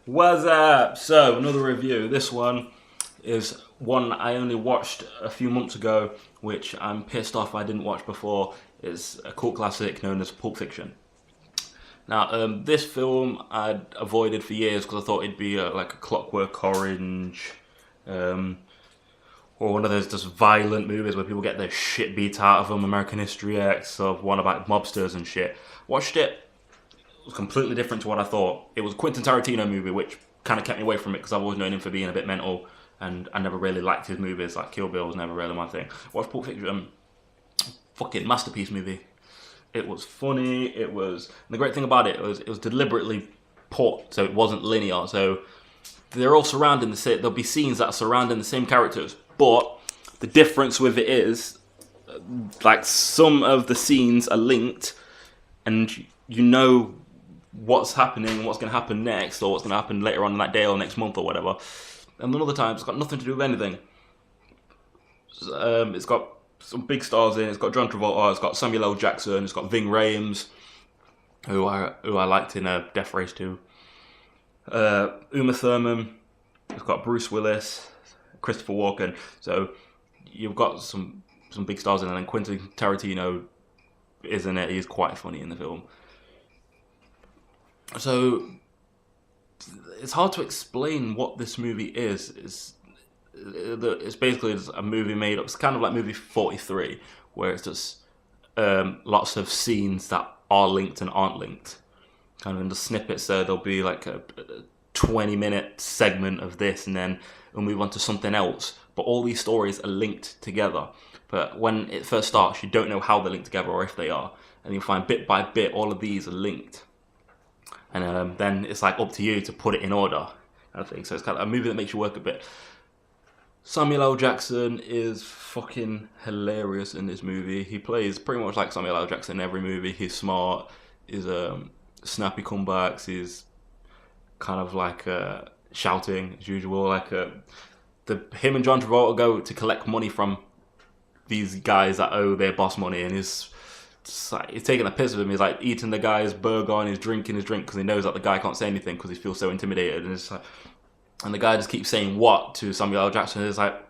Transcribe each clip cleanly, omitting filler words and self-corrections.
What's up? So, another review. This one is one I only watched a few months ago, which I'm pissed off I didn't watch before. It's a cult classic known as Pulp Fiction. Now, this film I'd avoided for years because I thought it'd be like a Clockwork Orange, um, or one of those just violent movies where people get their shit beat out of them, American History X, or one about mobsters and shit. Watched it, was completely different to what I thought. It was a Quentin Tarantino movie, which kind of kept me away from it because I've always known him for being a bit mental, and I never really liked his movies. Like Kill Bill was never really my thing. Watched Pulp Fiction, fucking masterpiece movie. It was funny. It was, and the great thing about it was deliberately put, so it wasn't linear. So they're all surrounding the same. There'll be scenes that are surrounding the same characters, but the difference with it is, like, some of the scenes are linked, and you know what's happening, what's going to happen next, or what's going to happen later on in that day or next month or whatever. And then other times, it's got nothing to do with anything. It's got some big stars in. It's got John Travolta. It's got Samuel L. Jackson. It's got Ving Rhames, who I liked in Death Race 2. Uma Thurman. It's got Bruce Willis, Christopher Walken. So you've got some big stars in it. And Quentin Tarantino is in it. He's quite funny in the film. So it's hard to explain what this movie is. It's basically just a movie made up. It's kind of like movie 43, where it's just lots of scenes that are linked and aren't linked. Kind of in the snippets there'll be like a 20-minute segment of this, and then we'll move on to something else. But all these stories are linked together. But when it first starts, you don't know how they're linked together or if they are. And you'll find bit by bit, all of these are linked. And then it's like up to you to put it in order, kind of thing. So it's kind of a movie that makes you work a bit. Samuel L. Jackson is fucking hilarious in this movie. He plays pretty much like Samuel L. Jackson in every movie. He's smart. He's snappy comebacks. He's kind of like shouting as usual. Like him and John Travolta go to collect money from these guys that owe their boss money, and he's taking a piss of him. He's like eating the guy's burger and he's drinking his drink because he knows that the guy can't say anything because he feels so intimidated. And it's like, and the guy just keeps saying what to Samuel L. Jackson. It's like,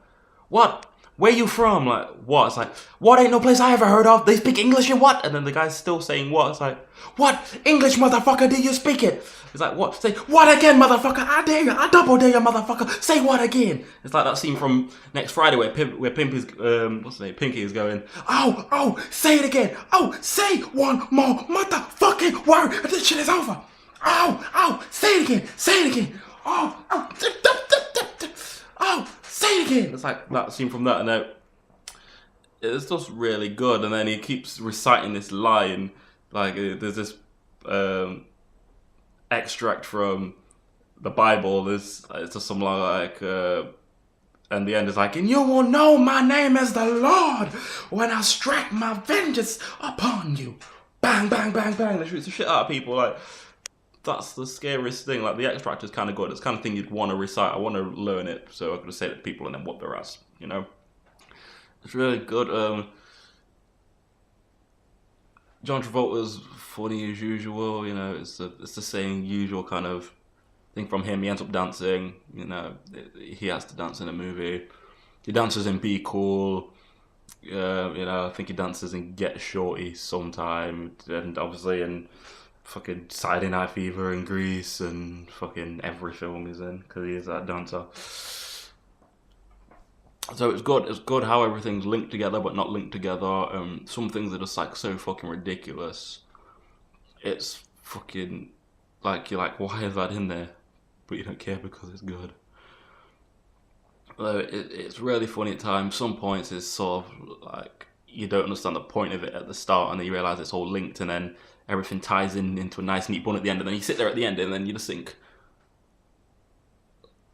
what? Where you from? Like, what? It's like, what ain't no place I ever heard of. They speak English and what? And then the guy's still saying what? It's like, what English, motherfucker, do you speak it? It's like, what? Say, what again, motherfucker? I dare you. I double dare you, motherfucker. Say what again? It's like that scene from Next Friday where Pimp is, what's his name? Pinky is going, oh, say it again. Oh, say one more motherfucking word and this shit is over. Oh, say it again. Say it again. Oh, say it again. It's like that scene from that, and it's just really good. And then he keeps reciting this line, like there's this extract from the Bible. It's just some like, and the end is like, and you will know my name as the Lord when I strike my vengeance upon you. Bang, bang, bang, bang. They shoot the shit out of people. Like, that's the scariest thing. Like, the extract is kind of good. It's the kind of thing you'd want to recite. I want to learn it so I could say it to people and then whoop their ass, you know? It's really good. John Travolta's funny as usual, you know, it's the same usual kind of thing from him. He ends up dancing, you know, he has to dance in a movie. He dances in Be Cool, you know, I think he dances in Get Shorty sometime, and obviously in fucking Saturday Night Fever and Grease and fucking every film he's in because he is that dancer. So it's good how everything's linked together but not linked together. Some things are just like so fucking ridiculous. It's fucking like, you're like, why is that in there? But you don't care because it's good. It's really funny at times. Some points it's sort of like you don't understand the point of it at the start, and then you realise it's all linked, and then everything ties in into a nice neat bun at the end, and then you sit there at the end and then you just think,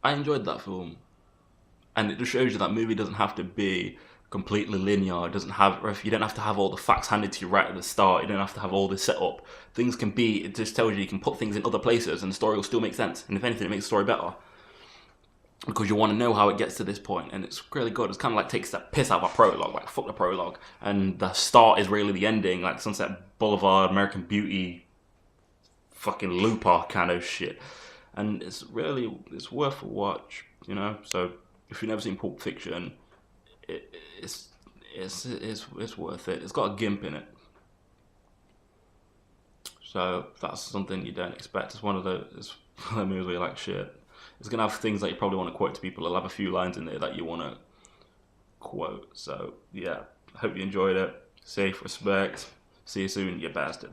I enjoyed that film. And it just shows you that movie doesn't have to be completely linear. It doesn't have, or if you don't have to have all the facts handed to you right at the start. You don't have to have all this set up. Things can be, it just tells you can put things in other places and the story will still make sense. And if anything, it makes the story better. Because you want to know how it gets to this point, and it's really good. It's kind of like takes that piss out of a prologue, like fuck the prologue, and the start is really the ending, like Sunset Boulevard, American Beauty, fucking Looper kind of shit. and it's worth a watch, you know. So if you've never seen Pulp Fiction, it, it's it's worth it. It's got a gimp in it, so that's something you don't expect. It's one of the movies where you're like, shit. It's gonna have things that you probably want to quote to people. It'll have a few lines in there that you want to quote. So yeah, I hope you enjoyed it. Safe, respect. See you soon, you bastard.